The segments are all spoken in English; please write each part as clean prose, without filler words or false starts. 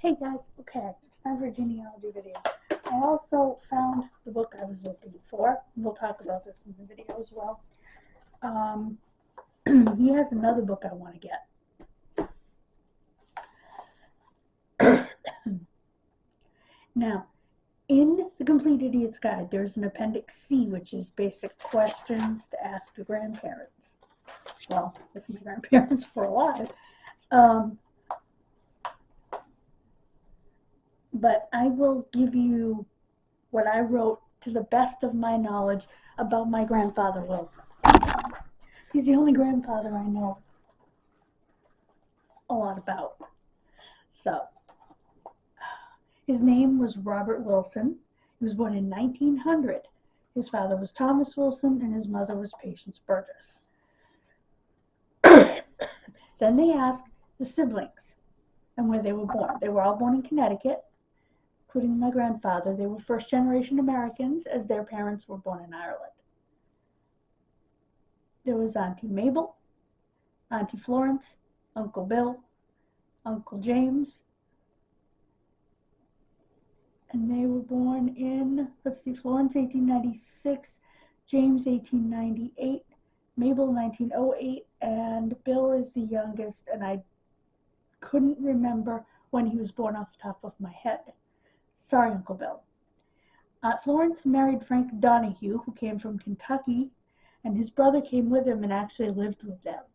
Hey guys, okay, it's time for a genealogy video. I also found the book I was looking for. We'll talk about this in the video as well. He has another book I want to get. Now, in the Complete Idiot's Guide, there's an Appendix C, which is basic questions to ask your grandparents. Well, if my grandparents were alive. But I will give you what I wrote to the best of my knowledge about my grandfather Wilson. He's the only grandfather I know a lot about. So, his name was Robert Wilson. He was born in 1900. His father was Thomas Wilson and his mother was Patience Burgess. Then they asked the siblings and where they were born. They were all born in Connecticut, including my grandfather. They were first-generation Americans, as their parents were born in Ireland. There was Auntie Mabel, Auntie Florence, Uncle Bill, Uncle James, and they were born in, Florence 1896, James 1898, Mabel 1908, and Bill is the youngest, and I couldn't remember when he was born off the top of my head. Sorry, Uncle Bill. Florence married Frank Donahue, who came from Kentucky, and his brother came with him and actually lived with them.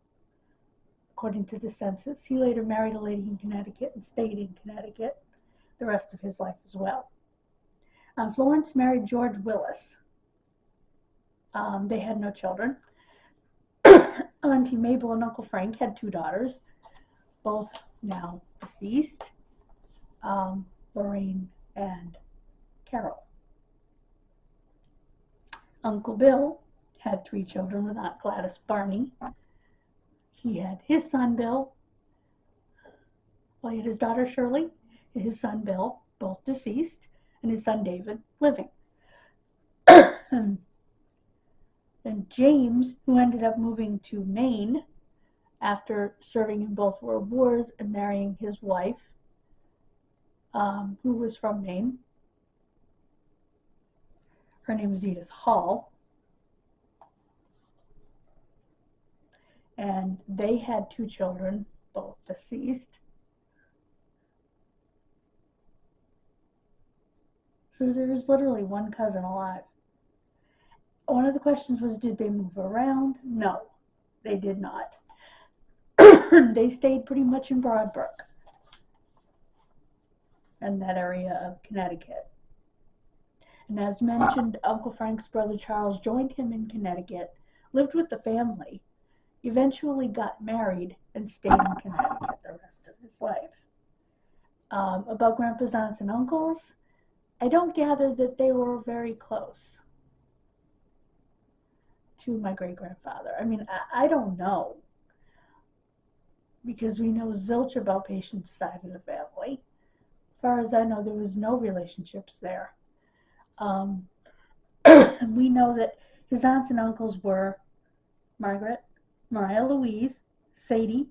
According to the census, he later married a lady in Connecticut and stayed in Connecticut the rest of his life as well. Florence married George Willis. They had no children. Auntie Mabel and Uncle Frank had two daughters, both now deceased, Lorraine and Carol. Uncle Bill had three children with Aunt Gladys Barney. He had his son Bill, he had his daughter Shirley, and his son Bill, both deceased, and his son David living. And James, who ended up moving to Maine after serving in both World Wars and marrying his wife, who was from Maine. Her name was Edith Hall. And they had two children, both deceased. So there was literally one cousin alive. One of the questions was, did they move around? No, they did not. They stayed pretty much in Broadbrook and that area of Connecticut. And as mentioned, Uncle Frank's brother Charles joined him in Connecticut, lived with the family, eventually got married, and stayed in Connecticut the rest of his life. About Grandpa's aunts and uncles, I don't gather that they were very close to my great-grandfather. I mean, I don't know, because we know zilch about Patience's side of the family. As far as I know, there was no relationships there. And we know that his aunts and uncles were Margaret, Maria Louise, Sadie,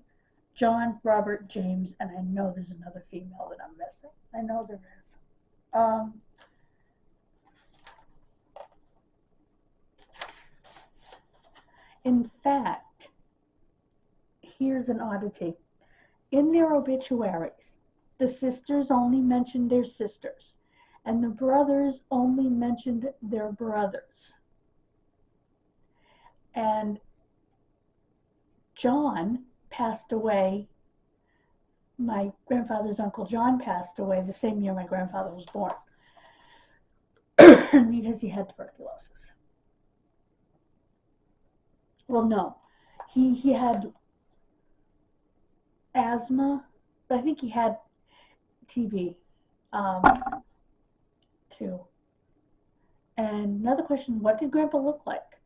John, Robert, James, and I know there's another female that I'm missing. I know there is. In fact, here's an oddity. In their obituaries, the sisters only mentioned their sisters, and the brothers only mentioned their brothers. And John passed away, my grandfather's uncle John passed away the same year my grandfather was born because he had tuberculosis. Well, no, he had asthma, but I think he had TB too. And another question, what did Grandpa look like?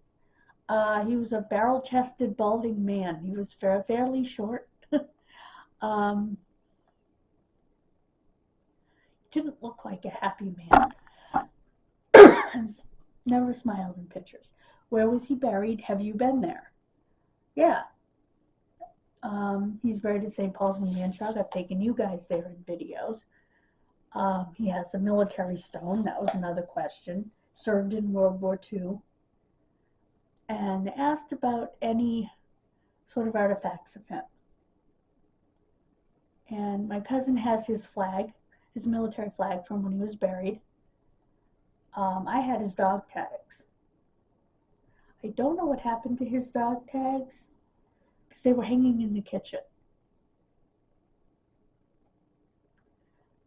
He was a barrel-chested, balding man. He was fairly short. Didn't look like a happy man. Never smiled in pictures. Where was he buried? Have you been there? Yeah. He's buried at St. Paul's in Manchog. I've taken you guys there in videos. He has a military stone. That was another question. Served in World War II. And asked about any sort of artifacts of him. And my cousin has his flag, his military flag from when he was buried. I had his dog tags. I don't know what happened to his dog tags because they were hanging in the kitchen.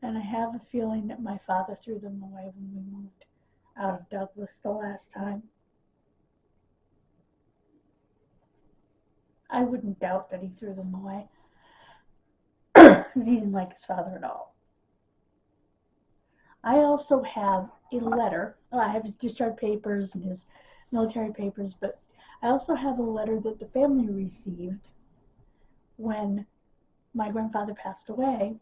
And I have a feeling that my father threw them away when we moved out of Douglas the last time. I wouldn't doubt that he threw them away because he didn't like his father at all. I also have a letter. I have his discharge papers and his military papers, but I also have a letter that the family received when my grandfather passed away.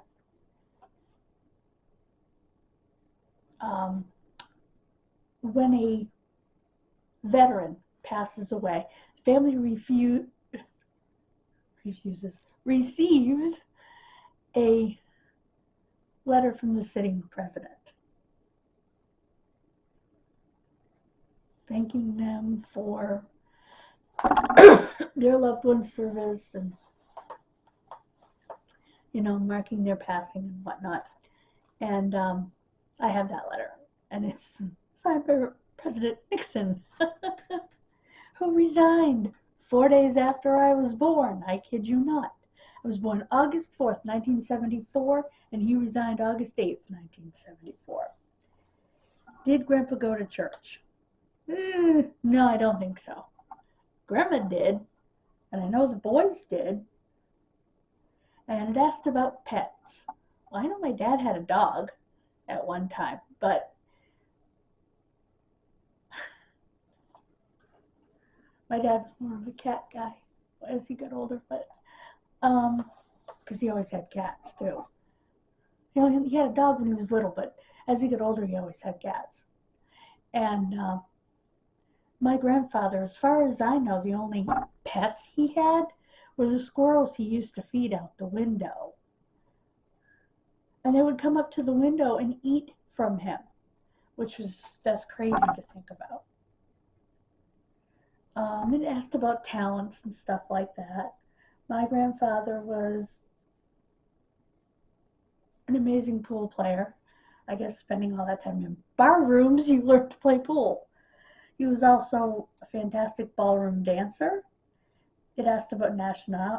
When a veteran passes away, family receives a letter from the sitting president thanking them for their loved one's service and, marking their passing and whatnot. And I have that letter, and it's signed by President Nixon, who resigned 4 days after I was born. I kid you not. I was born August 4th, 1974, and he resigned August 8th, 1974. Did Grandpa go to church? No, I don't think so. Grandma did, and I know the boys did. And it asked about pets. Well, I know my dad had a dog at one time, but my dad was more of a cat guy as he got older, but because he always had cats too. He had a dog when he was little, but as he got older, he always had cats. And my grandfather, as far as I know, the only pets he had were the squirrels he used to feed out the window. And they would come up to the window and eat from him, that's crazy to think about. It asked about talents and stuff like that. My grandfather was an amazing pool player. I guess spending all that time in bar rooms, you learned to play pool. He was also a fantastic ballroom dancer. It asked about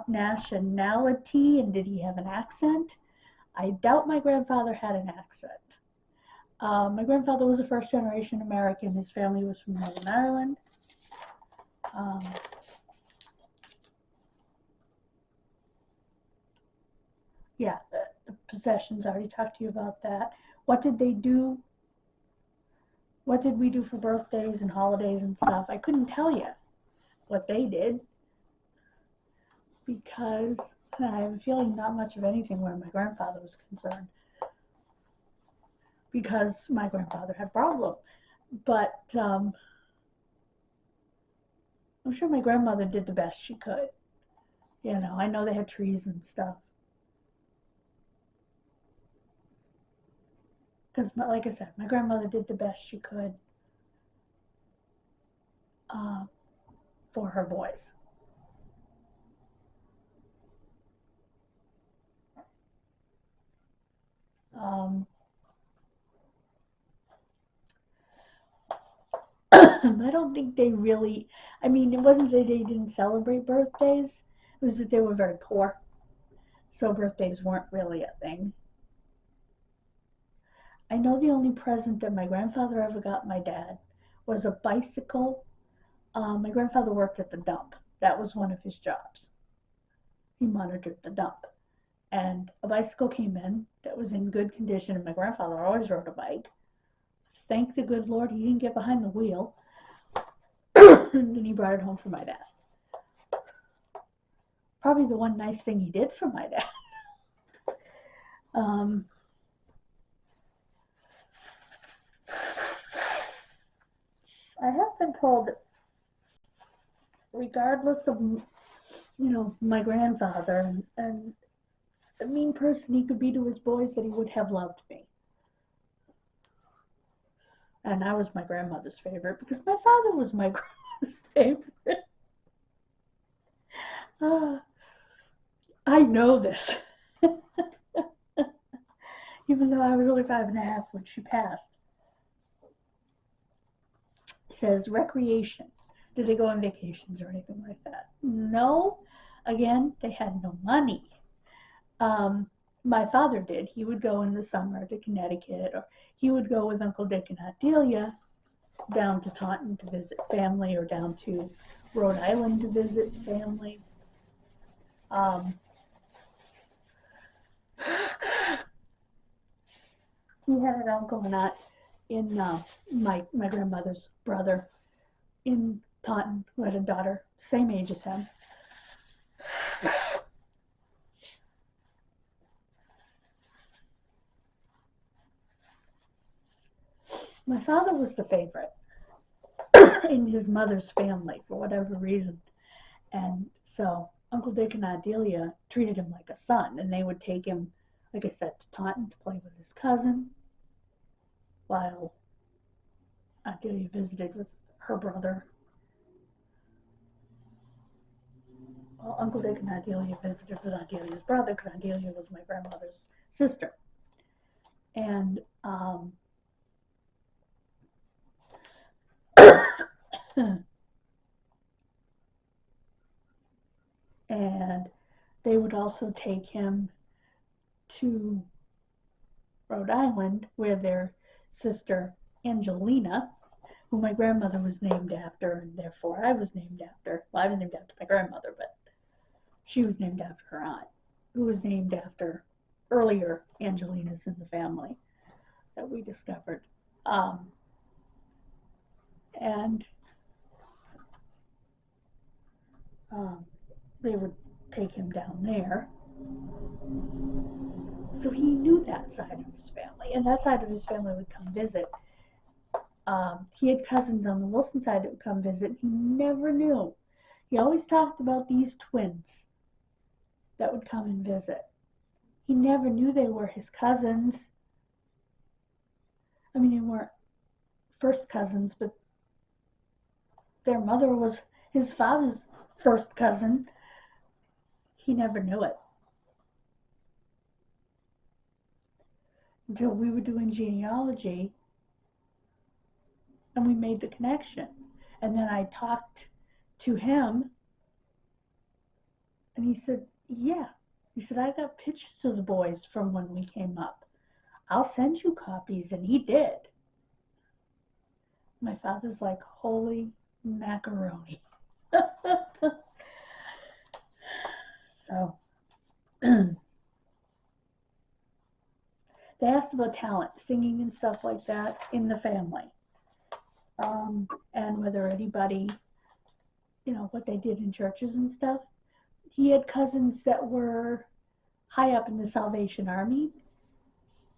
nationality and did he have an accent. I doubt my grandfather had an accent. My grandfather was a first-generation American. His family was from Northern Ireland. Yeah, the possessions, I already talked to you about that. What did they do? What did we do for birthdays and holidays and stuff? I couldn't tell you what they did because I have a feeling not much of anything where my grandfather was concerned because my grandfather had a problem. But I'm sure my grandmother did the best she could. I know they had trees and stuff. Because, like I said, my grandmother did the best she could for her boys. I don't think they really, it wasn't that they didn't celebrate birthdays, it was that they were very poor. So birthdays weren't really a thing. I know the only present that my grandfather ever got my dad was a bicycle. My grandfather worked at the dump. That was one of his jobs. He monitored the dump. And a bicycle came in that was in good condition, and my grandfather always rode a bike. Thank the good Lord he didn't get behind the wheel. And he brought it home for my dad. Probably the one nice thing he did for my dad. I have been told that regardless of, my grandfather and the mean person he could be to his boys, that he would have loved me. And I was my grandmother's favorite because my father was my grandmother's favorite. I know this. Even though I was only 5.5 when she passed. It says recreation. Did they go on vacations or anything like that? No. Again, they had no money. My father did. He would go in the summer to Connecticut, or he would go with Uncle Dick and Aunt Delia down to Taunton to visit family, or down to Rhode Island to visit family. He had an uncle and aunt in my grandmother's brother in Taunton who had a daughter same age as him. My father was the favorite in his mother's family for whatever reason. And so Uncle Dick and Aunt Delia treated him like a son, and they would take him, like I said, to Taunton to play with his cousin, while Aunt Delia visited with her brother. Well, Uncle Dick and Aunt Delia visited with Aunt Delia's brother, because Aunt Delia was my grandmother's sister. And and they would also take him to Rhode Island, where their sister Angelina, who my grandmother was named after, and therefore I was named after. Well, I was named after my grandmother, but she was named after her aunt, who was named after earlier Angelinas in the family that we discovered. And they would take him down there. So he knew that side of his family, and that side of his family would come visit. He had cousins on the Wilson side that would come visit. He never knew. He always talked about these twins that would come and visit. He never knew they were his cousins. I mean, they weren't first cousins, but their mother was his father's first cousin. He never knew it until we were doing genealogy and we made the connection. And then I talked to him and he said, yeah. He said, I got pictures of the boys from when we came up. I'll send you copies. And he did. My father's like, holy macaroni. So they asked about talent, singing and stuff like that in the family. And whether anybody, what they did in churches and stuff. He had cousins that were high up in the Salvation Army,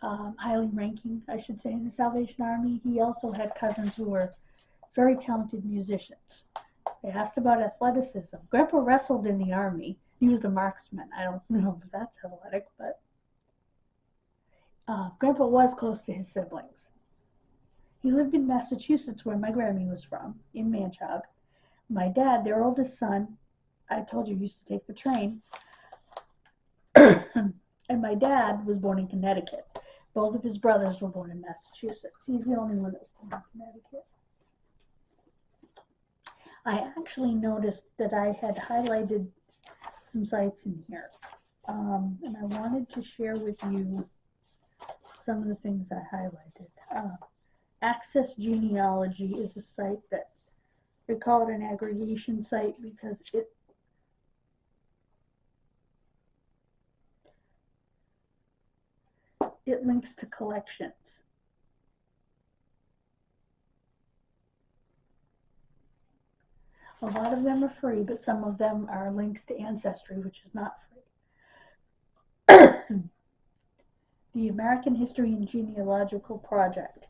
highly ranking, I should say, in the Salvation Army. He also had cousins who were very talented musicians. They asked about athleticism. Grandpa wrestled in the Army. He was a marksman. I don't know if that's athletic, but Grandpa was close to his siblings. He lived in Massachusetts, where my Grammy was from, in Manchog. My dad, their oldest son, I told you, used to take the train. And my dad was born in Connecticut. Both of his brothers were born in Massachusetts. He's the only one that was born in Connecticut. I actually noticed that I had highlighted some sites in here. And I wanted to share with you some of the things I highlighted. Access Genealogy is a site that they call it an aggregation site because it links to collections. A lot of them are free, but some of them are links to Ancestry, which is not free. The American History and Genealogical Project,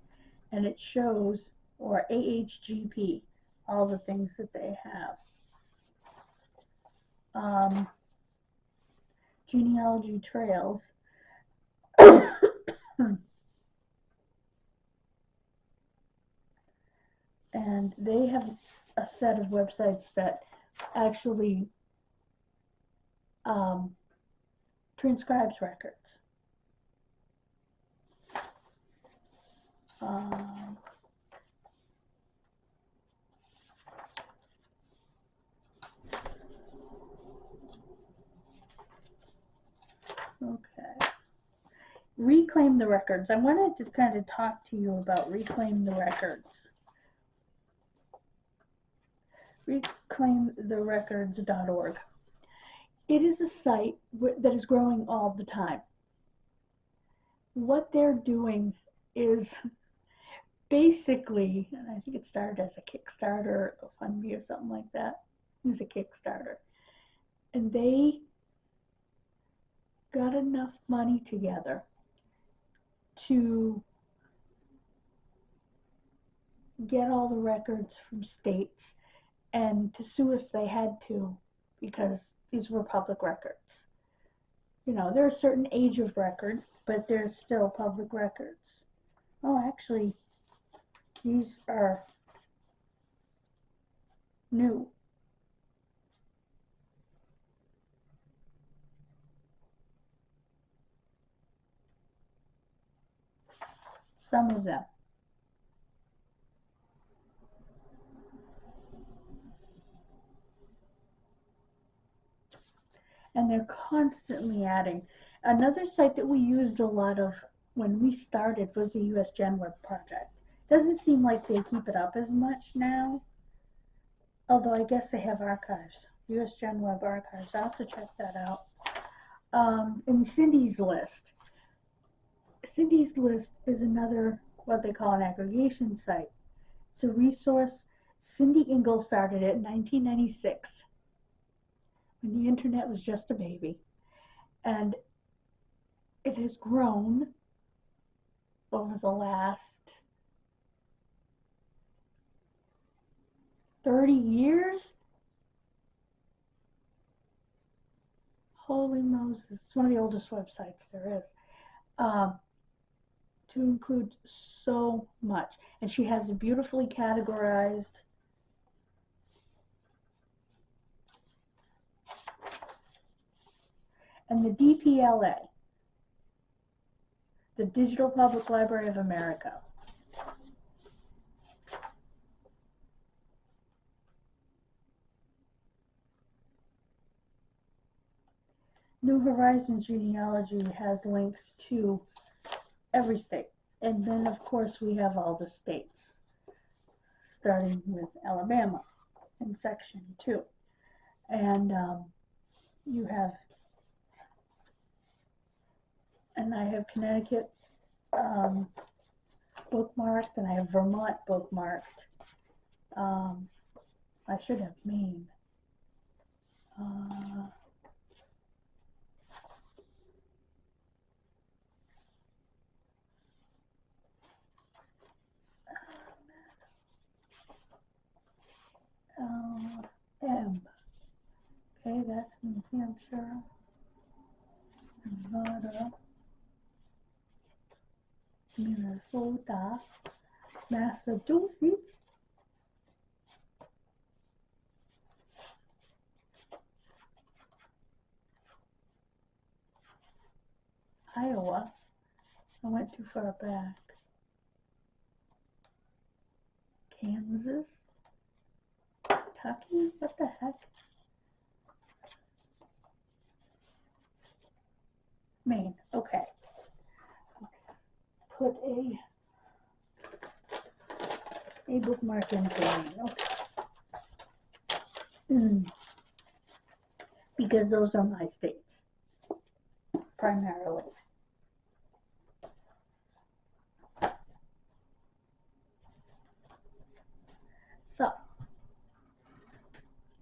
and it shows, or AHGP, all the things that they have. Genealogy Trails. they have a set of websites that actually transcribes records. Okay. Reclaim the Records. I wanted to kind of talk to you about Reclaim the Records. ReclaimTheRecords.org. It is a site that is growing all the time. What they're doing is basically, and I think it started as a Kickstarter or GoFundMe or something like that. It was a Kickstarter. And they got enough money together to get all the records from states and to sue if they had to, because these were public records. You know, they're a certain age of record, but they're still public records. Oh, actually, these are new. Some of them. And they're constantly adding. Another site that we used a lot of when we started was the US Gen Web project. Doesn't seem like they keep it up as much now, although I guess they have archives. US Gen Web archives. I'll have to check that out. And Cindy's List. Cindy's List is another, what they call an aggregation site. It's a resource. Cindy Ingalls started it in 1996 when the internet was just a baby. And it has grown over the last 30 years. Holy Moses. It's one of the oldest websites there is. To include so much. And she has it beautifully categorized. And the DPLA, the Digital Public Library of America. New Horizons Genealogy has links to every state. And then, of course, we have all the states, starting with Alabama in Section 2. And you have, and I have Connecticut bookmarked, and I have Vermont bookmarked. I should have Maine. M. Okay, that's New Hampshire, Nevada, Minnesota, Massachusetts, Iowa. I went too far back. Kansas, Kentucky, what the heck? Maine, okay. Put a bookmark in for Maine, okay. Because those are my states, primarily. So,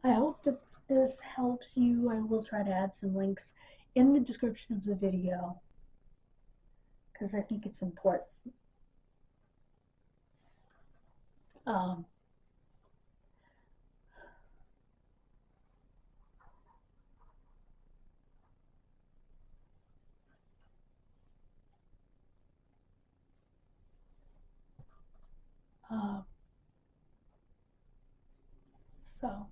I hope that this helps you. I will try to add some links in the description of the video because I think it's important. So,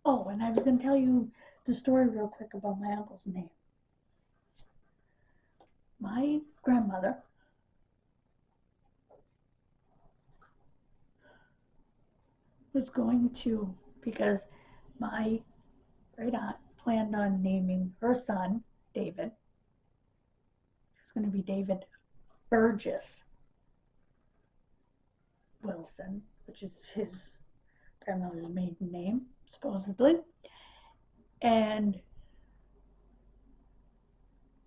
oh, and I was going to tell you the story real quick about my uncle's name. My grandmother was going to, because my great aunt planned on naming her son David. It was going to be David Burgess Wilson, which is his grandmother's maiden name, supposedly. And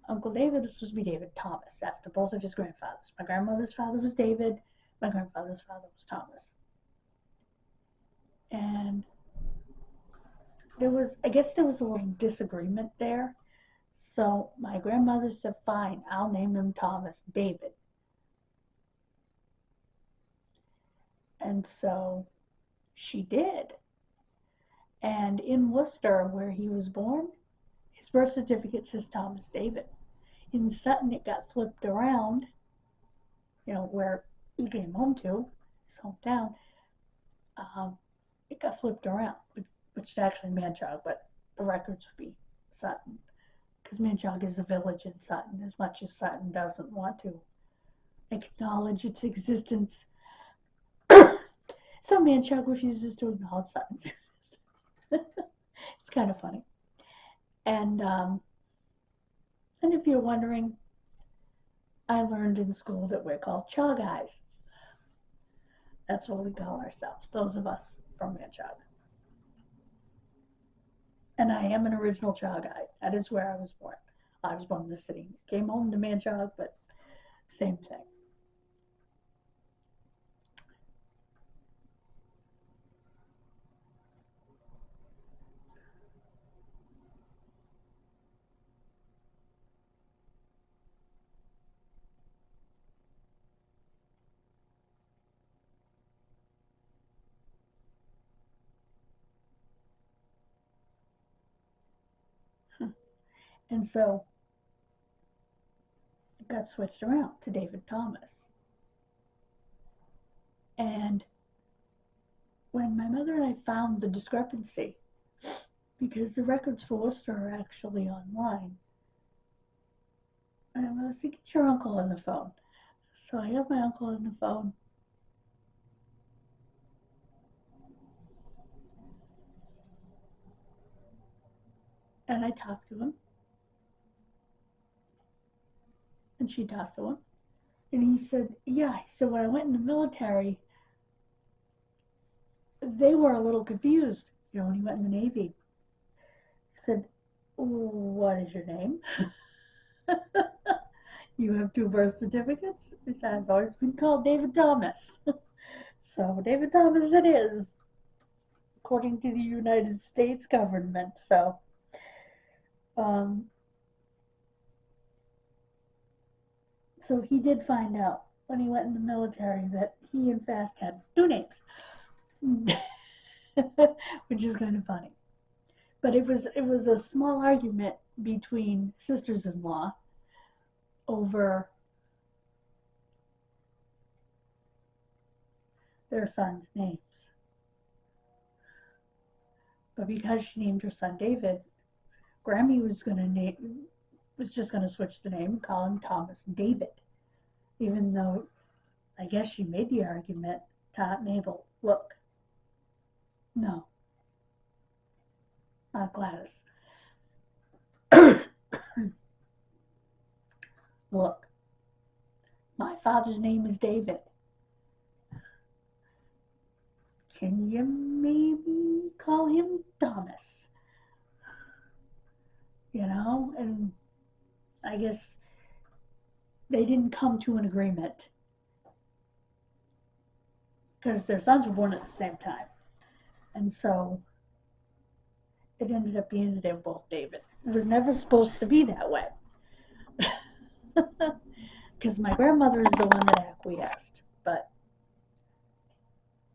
Uncle David was supposed to be David Thomas, after both of his grandfathers. My grandmother's father was David, my grandfather's father was Thomas. And I guess there was a little disagreement there. So my grandmother said, fine, I'll name him Thomas David. And so she did. And in Worcester, where he was born, his birth certificate says Thomas David. In Sutton, it got flipped around, where he came home to, his hometown. It got flipped around, which is actually Manchog, but the records would be Sutton, because Manchog is a village in Sutton, as much as Sutton doesn't want to acknowledge its existence. So Manchog refuses to acknowledge Sutton's existence. It's kind of funny. And if you're wondering, I learned in school that we're called Chaw guys. That's what we call ourselves, those of us from Manchog. And I am an original Chaw guy. That is where I was born. I was born in the city. Came home to Manchog, but same thing. And so it got switched around to David Thomas. And when my mother and I found the discrepancy, because the records for Worcester are actually online, and I was like, get your uncle on the phone. So I got my uncle on the phone. And I talked to him. And she talked to him. And he said, yeah, so when I went in the military, they were a little confused, when he went in the Navy. He said, what is your name? You have 2 birth certificates? He said, I've always been called David Thomas. So David Thomas it is, according to the United States government. So so he did find out when he went in the military that he in fact had 2 names. Which is kind of funny. But it was a small argument between sisters-in-law over their sons' names. But because she named her son David, Grammy was just going to switch the name and call him Thomas David. Even though I guess she made the argument to Mabel, look, no, not Gladys. Look, my father's name is David. Can you maybe call him Thomas? And I guess they didn't come to an agreement because their sons were born at the same time. And so it ended up being that they were both David. It was never supposed to be that way. Because my grandmother is the one that acquiesced. But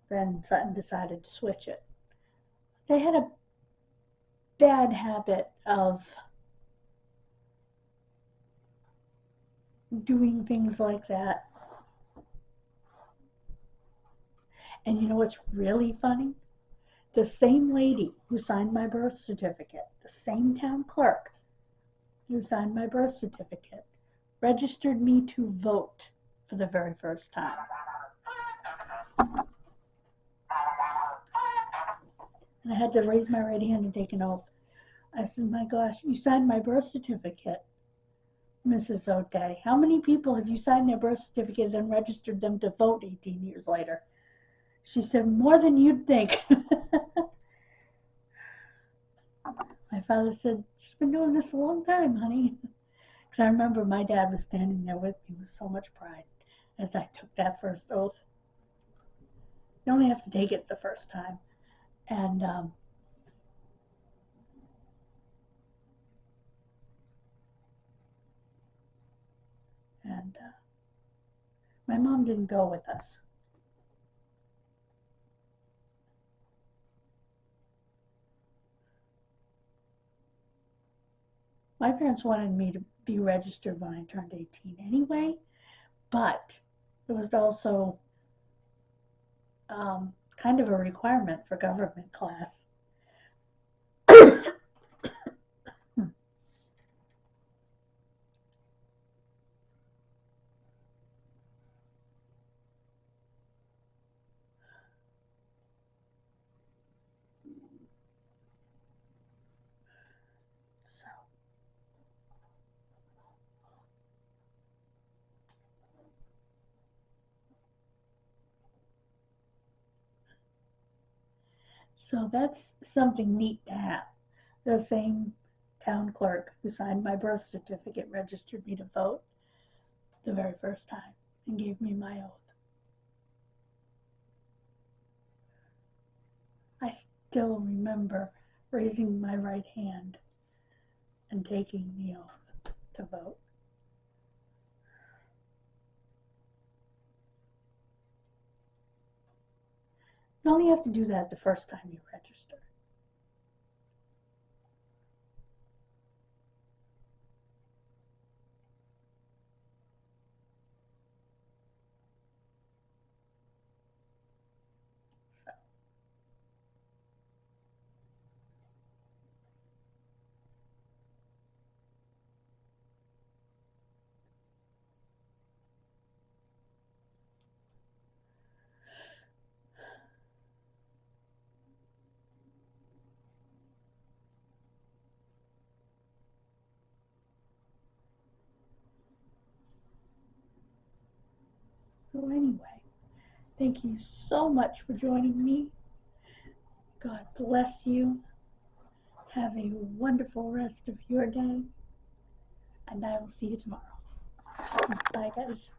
then Sutton decided to switch it. They had bad habit of doing things like that. And you know what's really funny? The same lady who signed my birth certificate, the same town clerk who signed my birth certificate, registered me to vote for the very first time. And I had to raise my right hand and take an oath. I said, my gosh, you signed my birth certificate, Mrs. O'Day. How many people have you signed their birth certificate and registered them to vote 18 years later? She said, more than you'd think. My father said, she's been doing this a long time, honey. Because I remember my dad was standing there with me with so much pride as I took that first oath. You only have to take it the first time. And my mom didn't go with us. My parents wanted me to be registered when I turned 18 anyway, but it was also kind of a requirement for government class. So that's something neat to have. The same town clerk who signed my birth certificate registered me to vote the very first time and gave me my oath. I still remember raising my right hand and taking the oath to vote. You only have to do that the first time you register. So. So anyway, thank you so much for joining me. God bless you. Have a wonderful rest of your day. And I will see you tomorrow. Bye, guys.